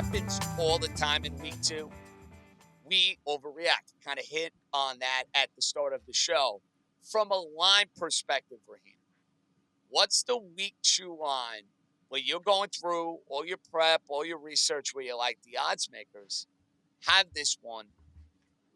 happens all the time in week 2. We overreact. Kind of hit on that at the start of the show. From a line perspective, Raheem, what's the week 2 line where you're going through all your prep, all your research, where you like the odds makers, have this one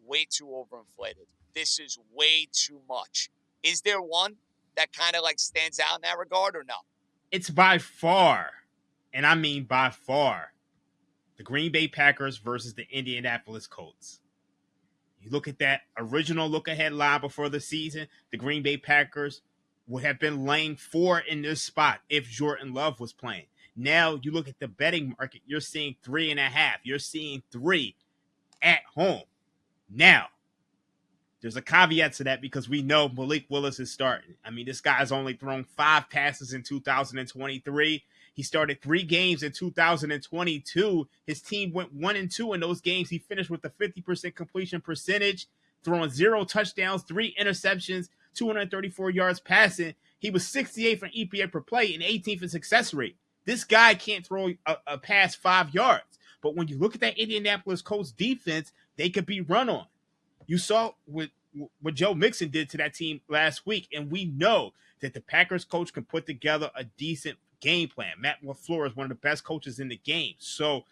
way too overinflated? This is way too much. Is there one that kind of like stands out in that regard or no? It's by far, and I mean by far, the Green Bay Packers versus the Indianapolis Colts. You look at that original look-ahead line before the season, the Green Bay Packers would have been laying 4 in this spot if Jordan Love was playing. Now you look at the betting market, you're seeing 3.5. You're seeing 3 at home. Now, there's a caveat to that because we know Malik Willis is starting. I mean, this guy's only thrown 5 passes in 2023. He started 3 games in 2022. His team went 1-2 in those games. He finished with a 50% completion percentage, throwing 0 touchdowns, 3 interceptions, 234 yards passing. He was 68th in EPA per play and 18th in success rate. This guy can't throw a pass 5 yards. But when you look at that Indianapolis Colts defense, they could be run on. You saw what Joe Mixon did to that team last week, and we know that the Packers coach can put together a decent game plan. Matt LaFleur is one of the best coaches in the game. So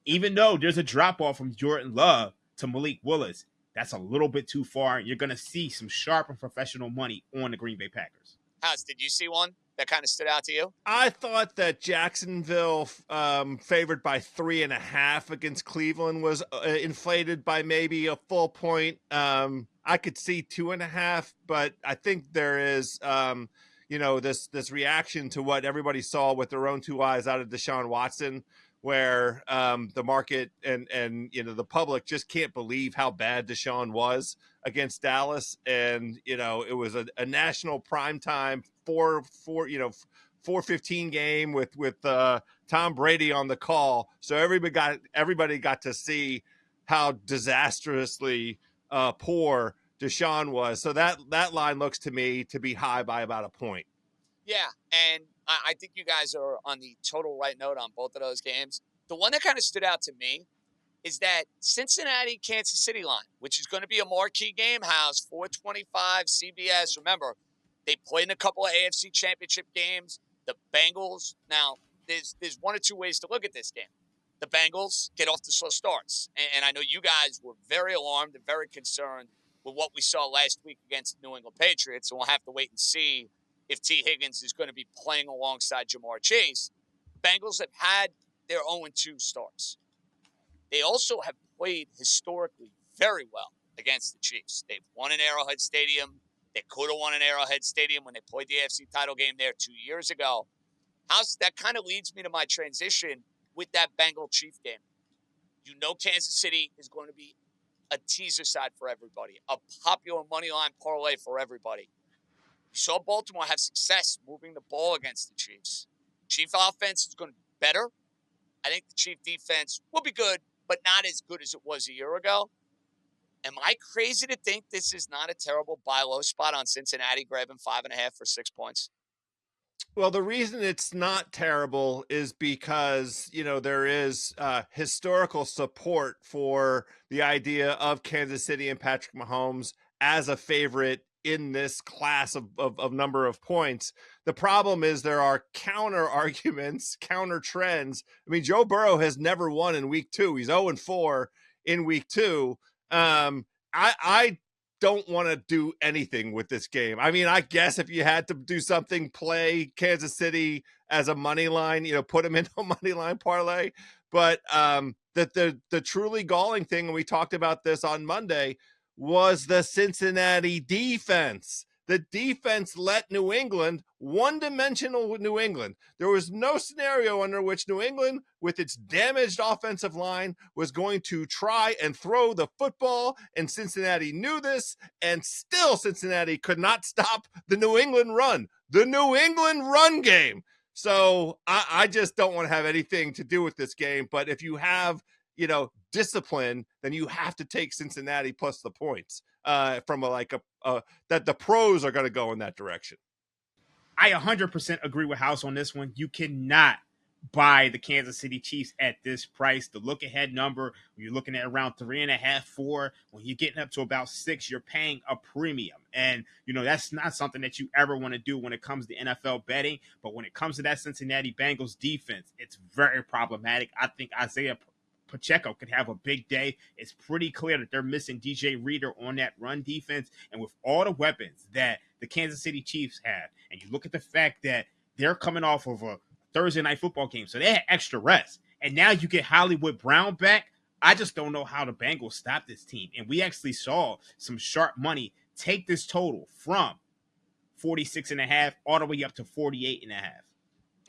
even though there's a drop-off from Jordan Love to Malik Willis, that's a little bit too far. You're going to see some sharp and professional money on the Green Bay Packers. House, did you see one that kind of stood out to you? I thought that Jacksonville, favored by 3.5 against Cleveland, was inflated by maybe a full point. I could see 2.5, but I think there is, this reaction to what everybody saw with their own 2 eyes out of Deshaun Watson, where the market and the public just can't believe how bad Deshaun was against Dallas. And, it was a national primetime 4:15 game with Tom Brady on the call. So everybody got to see how disastrously poor Deshaun was. So that line looks to me to be high by about a point. Yeah, and I think you guys are on the total right note on both of those games. The one that kind of stood out to me is that Cincinnati-Kansas City line, which is going to be a marquee game, House, 425 CBS. Remember, they played in a couple of AFC championship games. The Bengals, now, there's 1 or 2 ways to look at this game. The Bengals get off to slow starts. And I know you guys were very alarmed and very concerned with what we saw last week against the New England Patriots. And we'll have to wait and see if T. Higgins is going to be playing alongside Jamar Chase. Bengals have had their 0-2 starts. They also have played historically very well against the Chiefs. They've won in Arrowhead Stadium. They could have won in Arrowhead Stadium when they played the AFC title game there 2 years ago. That kind of leads me to my transition with that Bengal-Chief game. You know Kansas City is going to be a teaser side for everybody, a popular money line parlay for everybody. You saw Baltimore have success moving the ball against the Chiefs. Chief offense is going to be better. I think the Chief defense will be good, but not as good as it was a year ago. Am I crazy to think this is not a terrible buy low spot on Cincinnati grabbing 5.5 for 6 points? Well, the reason it's not terrible is because, there is historical support for the idea of Kansas City and Patrick Mahomes as a favorite in this class of number of points. The problem is there are counter arguments, counter trends. I mean, Joe Burrow has never won in week 2. He's 0-4 in week 2. I don't want to do anything with this game. I mean, I guess if you had to do something, play Kansas City as a money line, put them into a money line parlay. But the truly galling thing, and we talked about this on Monday, was the Cincinnati defense. The defense let New England, one-dimensional New England. There was no scenario under which New England, with its damaged offensive line, was going to try and throw the football, and Cincinnati knew this, and still Cincinnati could not stop the New England run. The New England run game. So I just don't want to have anything to do with this game, but if you have discipline, then you have to take Cincinnati plus the points from that the pros are going to go in that direction. I 100% agree with House on this one. You cannot buy the Kansas City Chiefs at this price. The look ahead number, when you're looking at around 3.5, 4, when you're getting up to about 6, you're paying a premium. And, that's not something that you ever want to do when it comes to NFL betting. But when it comes to that Cincinnati Bengals defense, it's very problematic. I think Isaiah Pacheco could have a big day. It's pretty clear that they're missing DJ Reader on that run defense. And with all the weapons that the Kansas City Chiefs have, and you look at the fact that they're coming off of a Thursday night football game, so they had extra rest. And now you get Hollywood Brown back. I just don't know how the Bengals stop this team. And we actually saw some sharp money take this total from 46.5 all the way up to 48.5.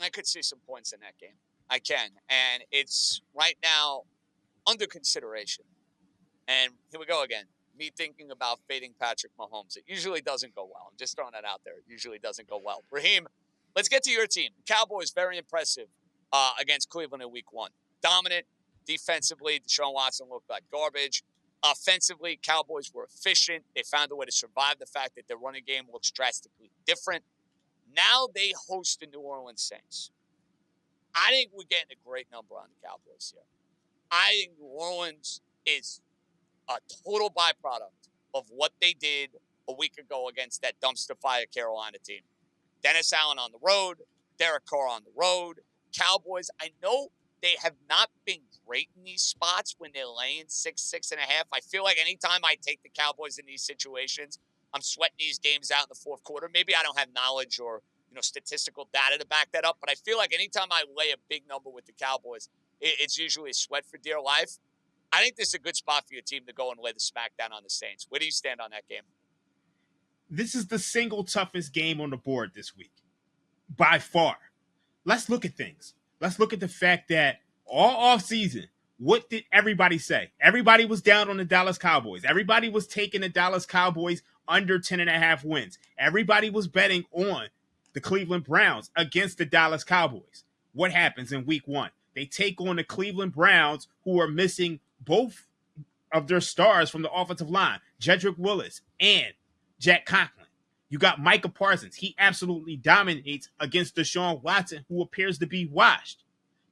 I could see some points in that game. I can. And it's right now under consideration. And here we go again. Me thinking about fading Patrick Mahomes. It usually doesn't go well. I'm just throwing that out there. It usually doesn't go well. Raheem, let's get to your team. The Cowboys, very impressive against Cleveland in week 1. Dominant. Defensively, Deshaun Watson looked like garbage. Offensively, Cowboys were efficient. They found a way to survive the fact that their running game looks drastically different. Now they host the New Orleans Saints. I think we're getting a great number on the Cowboys here. I think New Orleans is a total byproduct of what they did a week ago against that dumpster fire Carolina team. Dennis Allen on the road, Derek Carr on the road. Cowboys, I know they have not been great in these spots when they're laying 6.5. I feel like anytime I take the Cowboys in these situations, I'm sweating these games out in the fourth quarter. Maybe I don't have knowledge or statistical data to back that up, but I feel like anytime I lay a big number with the Cowboys, it's usually a sweat for dear life. I think this is a good spot for your team to go and lay the smackdown on the Saints. Where do you stand on that game? This is the single toughest game on the board this week, by far. Let's look at things. Let's look at the fact that all offseason, what did everybody say? Everybody was down on the Dallas Cowboys. Everybody was taking the Dallas Cowboys under 10.5 wins. Everybody was betting on the Cleveland Browns against the Dallas Cowboys. What happens in week 1? They take on the Cleveland Browns, who are missing both of their stars from the offensive line, Jedrick Willis and Jack Conklin. You got Micah Parsons. He absolutely dominates against Deshaun Watson, who appears to be washed.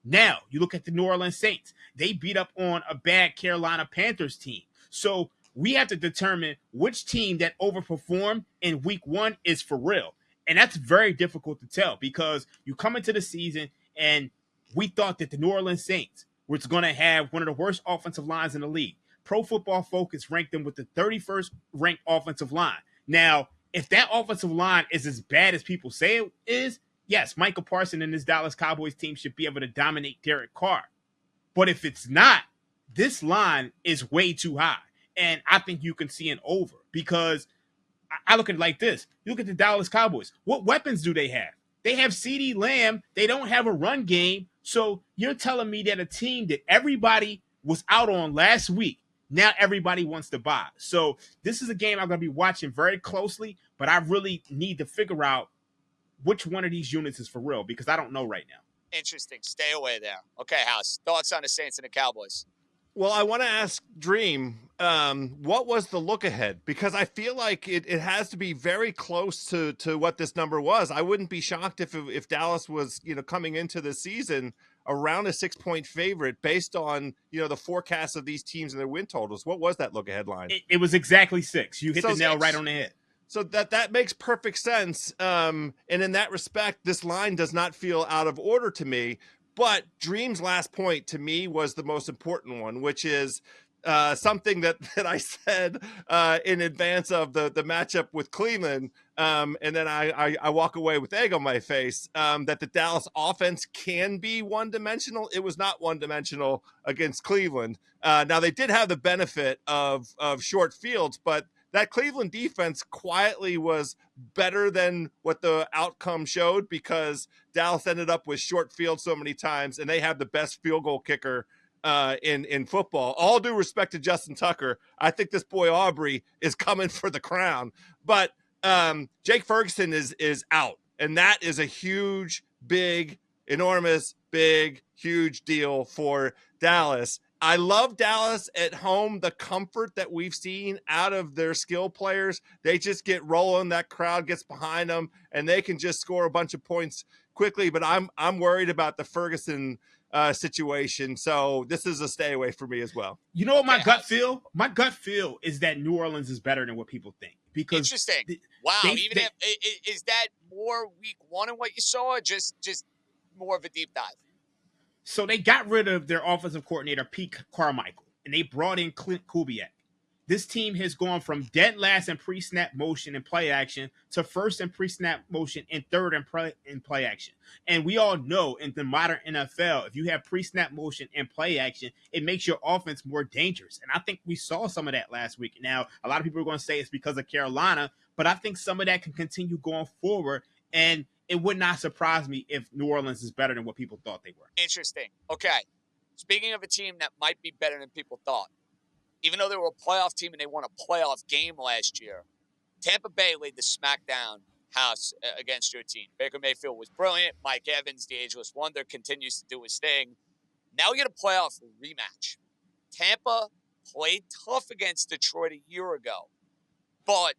Now, you look at the New Orleans Saints. They beat up on a bad Carolina Panthers team. So we have to determine which team that overperformed in week 1 is for real. And that's very difficult to tell because you come into the season and we thought that the New Orleans Saints was going to have one of the worst offensive lines in the league. Pro Football Focus ranked them with the 31st ranked offensive line. Now, if that offensive line is as bad as people say it is, yes, Michael Parsons and his Dallas Cowboys team should be able to dominate Derek Carr. But if it's not, this line is way too high. And I think you can see an over because I look at it like this. You look at the Dallas Cowboys. What weapons do they have? They have CeeDee Lamb. They don't have a run game. So you're telling me that a team that everybody was out on last week, now everybody wants to buy. So this is a game I'm going to be watching very closely, but I really need to figure out which one of these units is for real because I don't know right now. Interesting. Stay away there. Okay, House. Thoughts on the Saints and the Cowboys? Well, I want to ask Dream, what was the look ahead? Because I feel like it has to be very close to what this number was. I wouldn't be shocked if Dallas was, coming into the season around a 6-point favorite based on, the forecast of these teams and their win totals. What was that look ahead line? It was exactly 6. You hit the nail right on the head. So that makes perfect sense. And in that respect, this line does not feel out of order to me. But Dream's last point to me was the most important one, which is something that I said in advance of the matchup with Cleveland. And then I walk away with egg on my face that the Dallas offense can be one-dimensional. It was not one-dimensional against Cleveland. Now, they did have the benefit of short fields, but that Cleveland defense quietly was better than what the outcome showed because Dallas ended up with short field so many times, and they have the best field goal kicker in football. All due respect to Justin Tucker, I think this boy Aubrey is coming for the crown. But Jake Ferguson is out, and that is a huge, big, enormous, big, huge deal for Dallas. I love Dallas at home, the comfort that we've seen out of their skill players. They just get rolling. That crowd gets behind them, and they can just score a bunch of points, quickly, but I'm worried about the Ferguson situation. So this is a stay away for me as well. You know what my gut feel? My gut feel is that New Orleans is better than what people think. Because interesting. Is that more week one in what you saw, or just more of a deep dive? So they got rid of their offensive coordinator, Pete Carmichael, and they brought in Clint Kubiak. This team has gone from dead last in pre-snap motion and play action to first in pre-snap motion and third in play action. And we all know in the modern NFL, if you have pre-snap motion and play action, it makes your offense more dangerous. And I think we saw some of that last week. Now, a lot of people are going to say it's because of Carolina, but I think some of that can continue going forward. And it would not surprise me if New Orleans is better than what people thought they were. Interesting. Okay. Speaking of a team that might be better than people thought, even though they were a playoff team and they won a playoff game last year, Tampa Bay laid the smackdown house against your team. Baker Mayfield was brilliant. Mike Evans, the ageless wonder, continues to do his thing. Now we get a playoff rematch. Tampa played tough against Detroit a year ago, but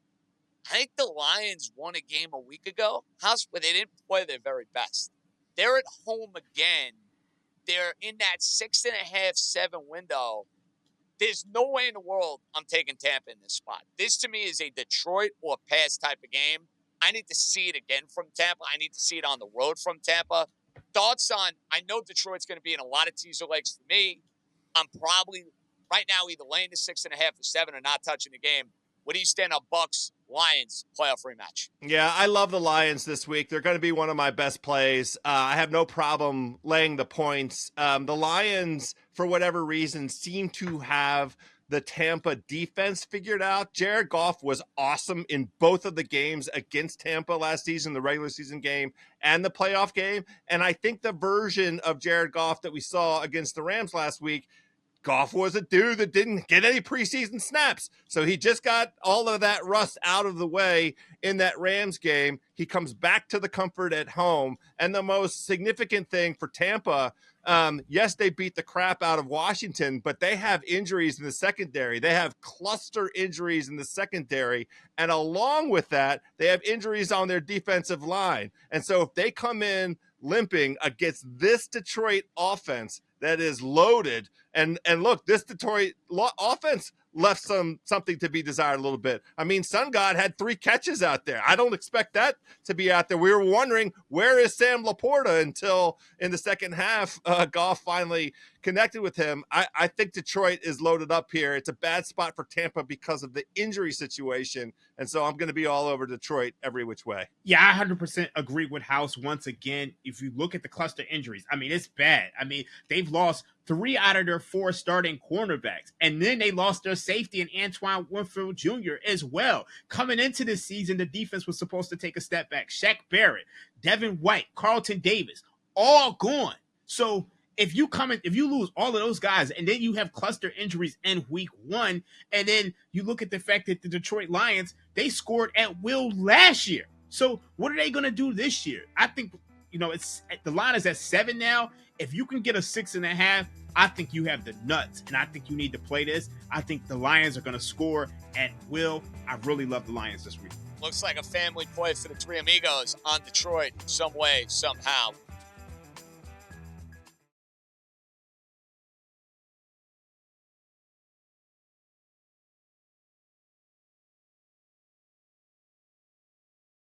I think the Lions won a game a week ago, where they didn't play their very best. They're at home again. They're in that 6.5, 7 window. There's no way in the world I'm taking Tampa in this spot. This, to me, is a Detroit or pass type of game. I need to see it again from Tampa. I need to see it on the road from Tampa. Thoughts on, I know Detroit's going to be in a lot of teaser legs for me. I'm probably, right now, either laying the 6.5 or 7 or not touching the game. What do you stand on Bucs-Lions playoff rematch? Yeah, I love the Lions this week. They're going to be one of my best plays. I have no problem laying the points. The Lions, for whatever reason, seem to have the Tampa defense figured out. Jared Goff was awesome in both of the games against Tampa last season, the regular season game and the playoff game. And I think the version of Jared Goff that we saw against the Rams last week, Goff was a dude that didn't get any preseason snaps. So he just got all of that rust out of the way in that Rams game. He comes back to the comfort at home. And the most significant thing for Tampa, yes, they beat the crap out of Washington, but they have injuries in the secondary. They have cluster injuries in the secondary. And along with that, they have injuries on their defensive line. And so if they come in limping against this Detroit offense that is loaded, and look, this Detroit offense left something to be desired a little bit. I mean, Sun God had 3 catches out there. I don't expect that to be out there. We were wondering, where is Sam Laporta, until in the second half, Goff finally connected with him. I think Detroit is loaded up here. It's a bad spot for Tampa because of the injury situation. And so I'm going to be all over Detroit every which way. Yeah, I 100% agree with House once again. If you look at the cluster injuries, I mean, it's bad. I mean, they've lost 3 out of their 4 starting cornerbacks. And then they lost their safety in Antoine Winfield Jr. as well. Coming into this season, the defense was supposed to take a step back. Shaq Barrett, Devin White, Carlton Davis, all gone. So if you lose all of those guys, and then you have cluster injuries in week 1, and then you look at the fact that the Detroit Lions, they scored at will last year. So what are they going to do this year? I think, it's the line is at 7 now. If you can get a 6.5, I think you have the nuts, and I think you need to play this. I think the Lions are going to score at will. I really love the Lions this week. Looks like a family play for the 3 amigos on Detroit some way, somehow.